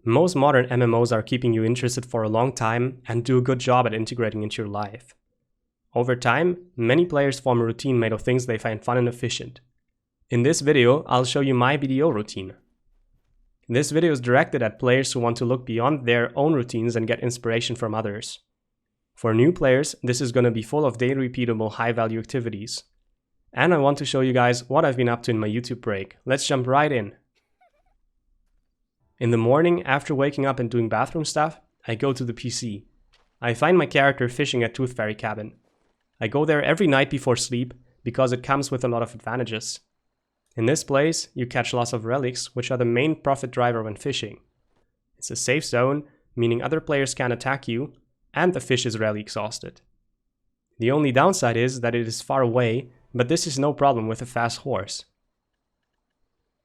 Most modern MMOs are keeping you interested for a long time and do a good job at integrating into your life. Over time, many players form a routine made of things they find fun and efficient. In this video, I'll show you my BDO routine. This video is directed at players who want to look beyond their own routines and get inspiration from others. For new players, this is going to be full of daily repeatable high-value activities. And I want to show you guys what I've been up to in my YouTube break. Let's jump right in. In the morning, after waking up and doing bathroom stuff, I go to the PC. I find my character fishing at Tooth Fairy Cabin. I go there every night before sleep because it comes with a lot of advantages. In this place, you catch lots of relics, which are the main profit driver when fishing. It's a safe zone, meaning other players can't attack you, and the fish is rarely exhausted. The only downside is that it is far away, but this is no problem with a fast horse.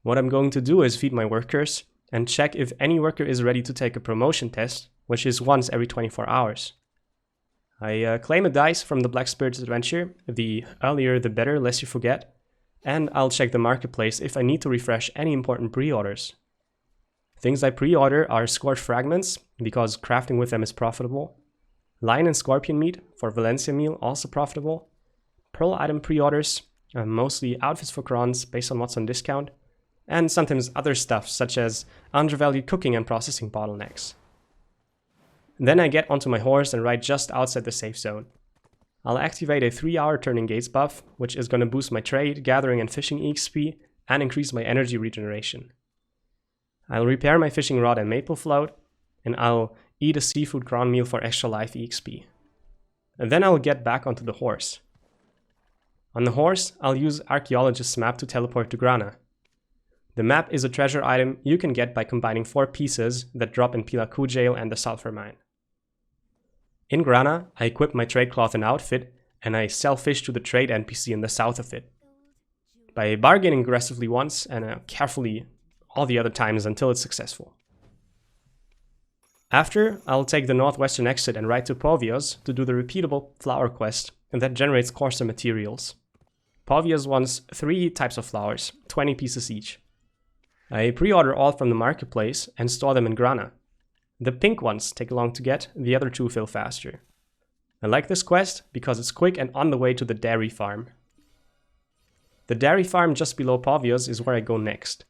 What I'm going to do is feed my workers and check if any worker is ready to take a promotion test, which is once every 24 hours. I claim a dice from the Black Spirit's adventure, the earlier the better, lest you forget, and I'll check the marketplace if I need to refresh any important pre-orders. Things I pre-order are Scorched Fragments, because crafting with them is profitable, Lion and Scorpion meat for Valencia meal, also profitable, Pearl item pre-orders, mostly outfits for crons based on what's on discount, and sometimes other stuff such as undervalued cooking and processing bottlenecks. Then I get onto my horse and ride just outside the safe zone. I'll activate a 3-hour turning gates buff, which is going to boost my trade, gathering and fishing EXP, and increase my energy regeneration. I'll repair my fishing rod and maple float, and I'll eat a seafood cron meal for extra life EXP. And then I'll get back onto the horse. On the horse, I'll use Archaeologist's map to teleport to Grana. The map is a treasure item you can get by combining 4 pieces that drop in Pilaku Jail and the Sulphur Mine. In Grana, I equip my trade cloth and outfit, and I sell fish to the trade NPC in the south of it. By bargaining aggressively once and carefully all the other times until it's successful. After, I'll take the northwestern exit and ride to Povios to do the repeatable flower quest, and that generates coarser materials. Povios wants 3 types of flowers, 20 pieces each. I pre-order all from the marketplace and store them in Grana. The pink ones take long to get, the other 2 fill faster. I like this quest because it's quick and on the way to the dairy farm. The dairy farm just below Povios is where I go next.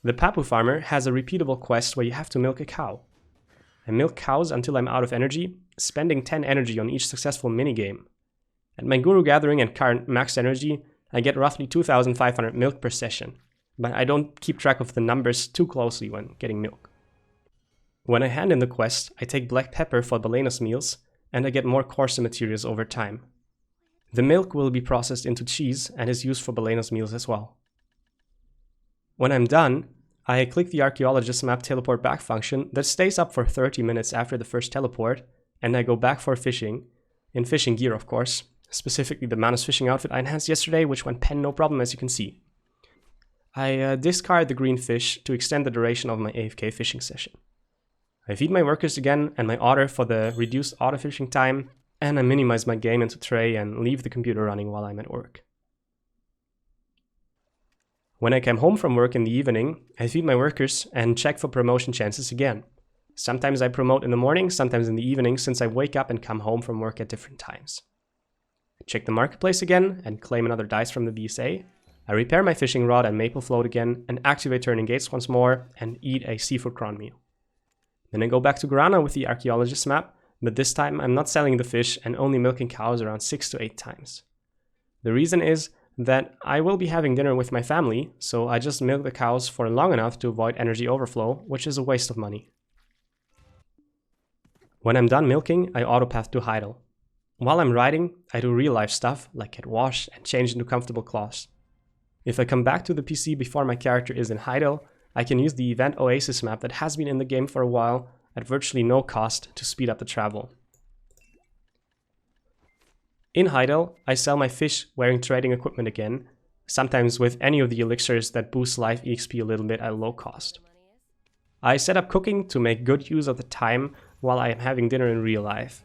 The Papu farmer has a repeatable quest where you have to milk a cow. I milk cows until I'm out of energy, spending 10 energy on each successful minigame. At my guru gathering and current max energy, I get roughly 2,500 milk per session, but I don't keep track of the numbers too closely when getting milk. When I hand in the quest, I take black pepper for Balenos meals, and I get more coarser materials over time. The milk will be processed into cheese and is used for Balenos meals as well. When I'm done, I click the Archaeologist map teleport back function that stays up for 30 minutes after the first teleport, and I go back for fishing, in fishing gear of course, specifically the Manus fishing outfit I enhanced yesterday, which went pen no problem as you can see. I discard the green fish to extend the duration of my AFK fishing session. I feed my workers again and my otter for the reduced auto fishing time, and I minimize my game into tray and leave the computer running while I'm at work. When I come home from work in the evening, I feed my workers and check for promotion chances again. Sometimes I promote in the morning, sometimes in the evening, since I wake up and come home from work at different times. I check the marketplace again and claim another dice from the BSA. I repair my fishing rod and maple float again and activate turning gates once more and eat a seafood cron meal. Then I go back to Grana with the Archaeologist map, but this time I'm not selling the fish and only milking cows around 6 to 8 times. The reason is that I will be having dinner with my family, so I just milk the cows for long enough to avoid energy overflow, which is a waste of money. When I'm done milking, I autopath to Heidel. While I'm riding, I do real life stuff like get washed and change into comfortable clothes. If I come back to the PC before my character is in Heidel, I can use the Event Oasis map that has been in the game for a while at virtually no cost to speed up the travel. In Heidel, I sell my fish wearing trading equipment again, sometimes with any of the elixirs that boost life EXP a little bit at low cost. I set up cooking to make good use of the time while I am having dinner in real life.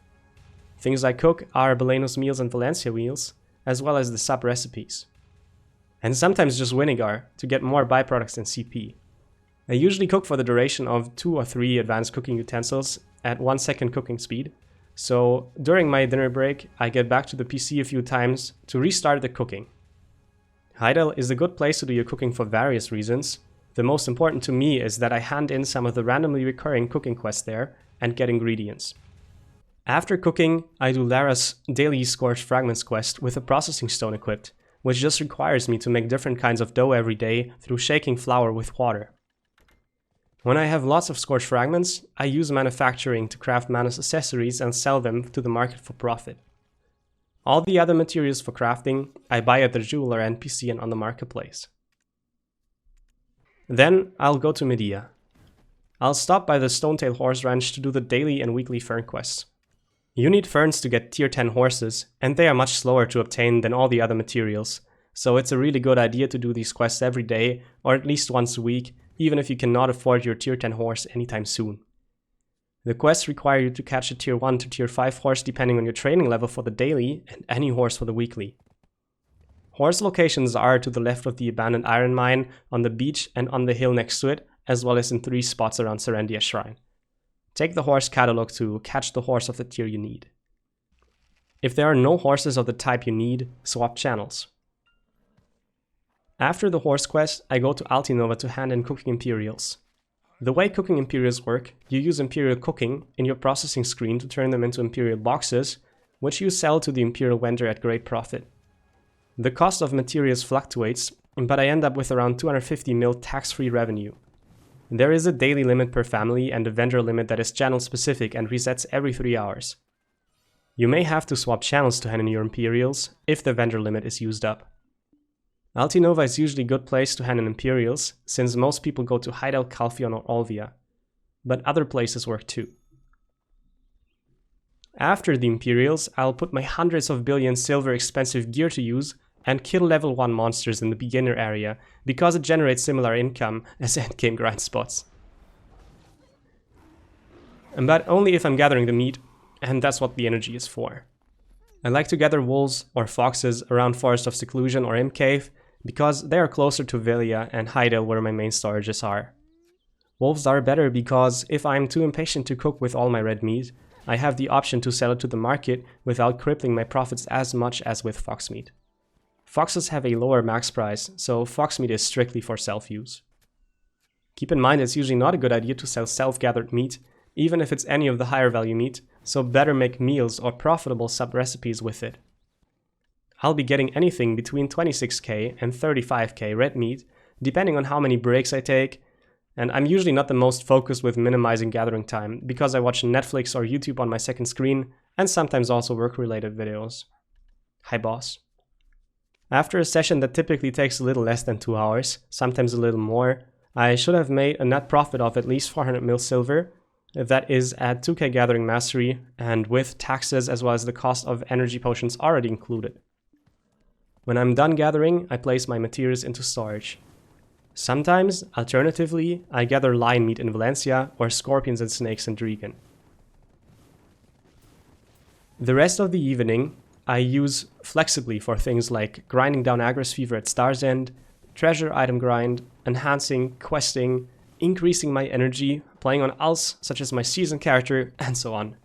Things I cook are Balenos meals and Valencia meals, as well as the sub recipes. And sometimes just vinegar to get more byproducts than CP. I usually cook for the duration of 2 or 3 advanced cooking utensils at 1 second cooking speed. So during my dinner break, I get back to the PC a few times to restart the cooking. Heidel is a good place to do your cooking for various reasons. The most important to me is that I hand in some of the randomly recurring cooking quests there and get ingredients. After cooking, I do Lara's daily Scorched Fragments quest with a processing stone equipped, which just requires me to make different kinds of dough every day through shaking flour with water. When I have lots of Scorched Fragments, I use manufacturing to craft Manus accessories and sell them to the market for profit. All the other materials for crafting, I buy at the jeweler NPC and on the marketplace. Then I'll go to Medea. I'll stop by the Stonetail Horse Ranch to do the daily and weekly fern quests. You need ferns to get tier 10 horses, and they are much slower to obtain than all the other materials, so it's a really good idea to do these quests every day or at least once a week, even if you cannot afford your tier 10 horse anytime soon. The quests require you to catch a tier 1 to tier 5 horse depending on your training level for the daily and any horse for the weekly. Horse locations are to the left of the abandoned iron mine, on the beach and on the hill next to it, as well as in 3 spots around Serendia Shrine. Take the horse catalog to catch the horse of the tier you need. If there are no horses of the type you need, swap channels. After the horse quest, I go to Altinova to hand in cooking Imperials. The way cooking Imperials work, you use Imperial cooking in your processing screen to turn them into Imperial boxes, which you sell to the Imperial vendor at great profit. The cost of materials fluctuates, but I end up with around 250 mil tax-free revenue. There is a daily limit per family and a vendor limit that is channel specific and resets every 3 hours. You may have to swap channels to hand in your Imperials if the vendor limit is used up. Altinova is usually a good place to hand in Imperials, since most people go to Heidel, Calpheon or Olvia, but other places work too. After the Imperials, I'll put my hundreds of billion silver expensive gear to use and kill level 1 monsters in the beginner area, because it generates similar income as endgame grind spots. But only if I'm gathering the meat, and that's what the energy is for. I like to gather wolves or foxes around Forest of Seclusion or Imp Cave, because they are closer to Velia and Heidel where my main storages are. Wolves are better because if I'm too impatient to cook with all my red meat, I have the option to sell it to the market without crippling my profits as much as with fox meat. Foxes have a lower max price, so fox meat is strictly for self-use. Keep in mind it's usually not a good idea to sell self-gathered meat, even if it's any of the higher value meat, so better make meals or profitable sub-recipes with it. I'll be getting anything between 26k and 35k red meat, depending on how many breaks I take, and I'm usually not the most focused with minimizing gathering time, because I watch Netflix or YouTube on my second screen, and sometimes also work-related videos. Hi boss. After a session that typically takes a little less than 2 hours, sometimes a little more, I should have made a net profit of at least 400 mil silver. That is at 2k gathering mastery, and with taxes as well as the cost of energy potions already included. When I'm done gathering, I place my materials into storage. Sometimes, alternatively, I gather lion meat in Valencia or scorpions and snakes in Dregan. The rest of the evening, I use flexibly for things like grinding down Agris Fever at Star's End, treasure item grind, enhancing, questing, increasing my energy, playing on alts such as my season character, and so on.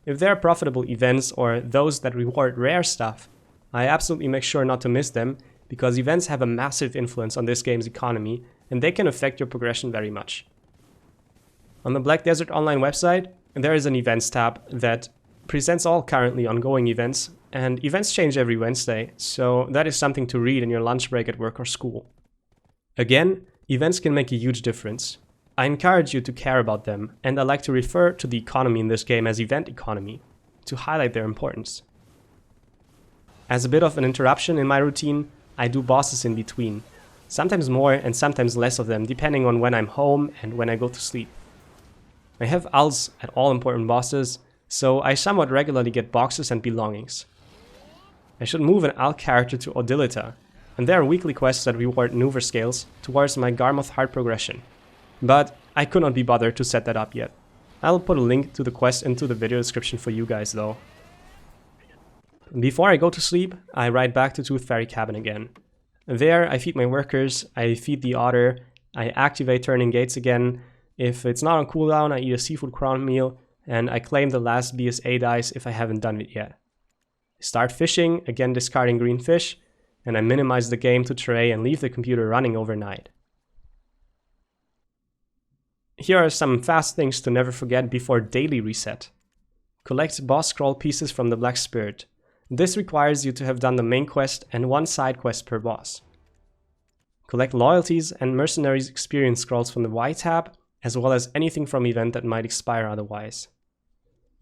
If there are profitable events or those that reward rare stuff, I absolutely make sure not to miss them, because events have a massive influence on this game's economy and they can affect your progression very much. On the Black Desert Online website, there is an events tab that presents all currently ongoing events, and events change every Wednesday, so that is something to read in your lunch break at work or school. Again, events can make a huge difference. I encourage you to care about them, and I like to refer to the economy in this game as event economy, to highlight their importance. As a bit of an interruption in my routine, I do bosses in between, sometimes more and sometimes less of them depending on when I'm home and when I go to sleep. I have alts at all important bosses, so I somewhat regularly get boxes and belongings. I should move an Al character to Odylitta, and there are weekly quests that reward Nouver scales towards my Garmoth heart progression. But I could not be bothered to set that up yet. I'll put a link to the quest into the video description for you guys though. Before I go to sleep, I ride back to Tooth Fairy Cabin again. There I feed my workers, I feed the otter, I activate turning gates again. If it's not on cooldown, I eat a seafood crown meal, and I claim the last BSA dice if I haven't done it yet. Start fishing, again discarding green fish, and I minimize the game to tray and leave the computer running overnight. Here are some fast things to never forget before daily reset. Collect boss scroll pieces from the Black Spirit. This requires you to have done the main quest and one side quest per boss. Collect loyalties and mercenaries experience scrolls from the Y tab, as well as anything from event that might expire otherwise.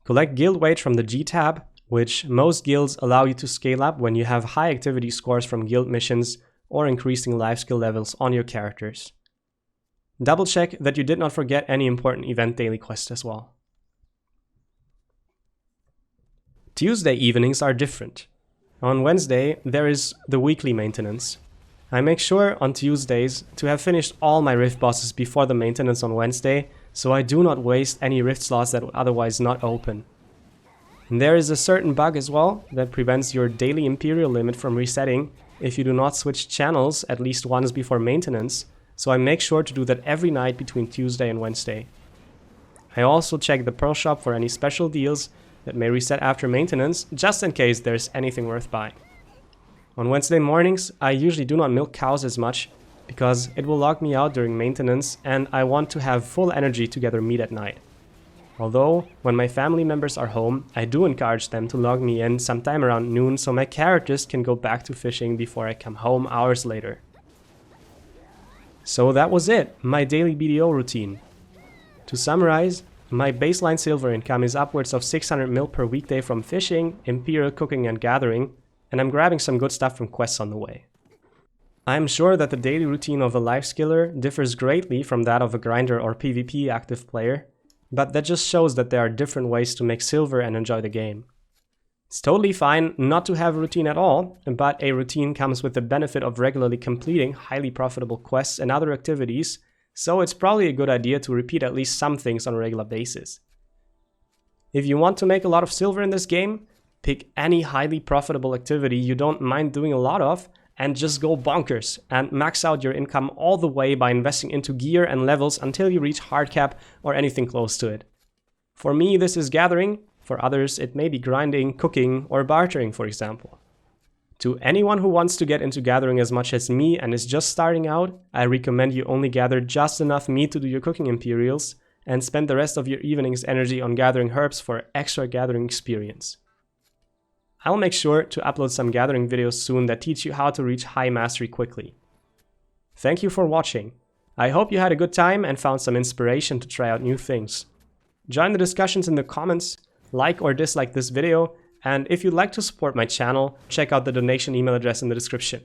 Collect guild weight from the G tab, which most guilds allow you to scale up when you have high activity scores from guild missions or increasing life skill levels on your characters. Double check that you did not forget any important event daily quest as well. Tuesday evenings are different. On Wednesday, there is the weekly maintenance. I make sure on Tuesdays to have finished all my rift bosses before the maintenance on Wednesday, so I do not waste any rift slots that would otherwise not open. And there is a certain bug as well that prevents your daily Imperial limit from resetting if you do not switch channels at least once before maintenance, so I make sure to do that every night between Tuesday and Wednesday. I also check the Pearl Shop for any special deals that may reset after maintenance, just in case there's anything worth buying. On Wednesday mornings, I usually do not milk cows as much, because it will log me out during maintenance and I want to have full energy to gather meat at night. Although, when my family members are home, I do encourage them to log me in sometime around noon so my characters can go back to fishing before I come home hours later. So that was it, my daily BDO routine. To summarize, my baseline silver income is upwards of 600 mil per weekday from fishing, Imperial cooking and gathering, and I'm grabbing some good stuff from quests on the way. I am sure that the daily routine of a Lifeskiller differs greatly from that of a grinder or PvP active player, but that just shows that there are different ways to make silver and enjoy the game. It's totally fine not to have a routine at all, but a routine comes with the benefit of regularly completing highly profitable quests and other activities, so it's probably a good idea to repeat at least some things on a regular basis. If you want to make a lot of silver in this game, pick any highly profitable activity you don't mind doing a lot of and just go bonkers and max out your income all the way by investing into gear and levels until you reach hard cap or anything close to it. For me, this is gathering. For others, it may be grinding, cooking, or bartering, for example. To anyone who wants to get into gathering as much as me and is just starting out, I recommend you only gather just enough meat to do your cooking Imperials and spend the rest of your evening's energy on gathering herbs for extra gathering experience. I'll make sure to upload some gathering videos soon that teach you how to reach high mastery quickly. Thank you for watching. I hope you had a good time and found some inspiration to try out new things. Join the discussions in the comments, like or dislike this video, and if you'd like to support my channel, check out the donation email address in the description.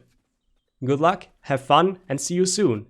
Good luck, have fun, and see you soon!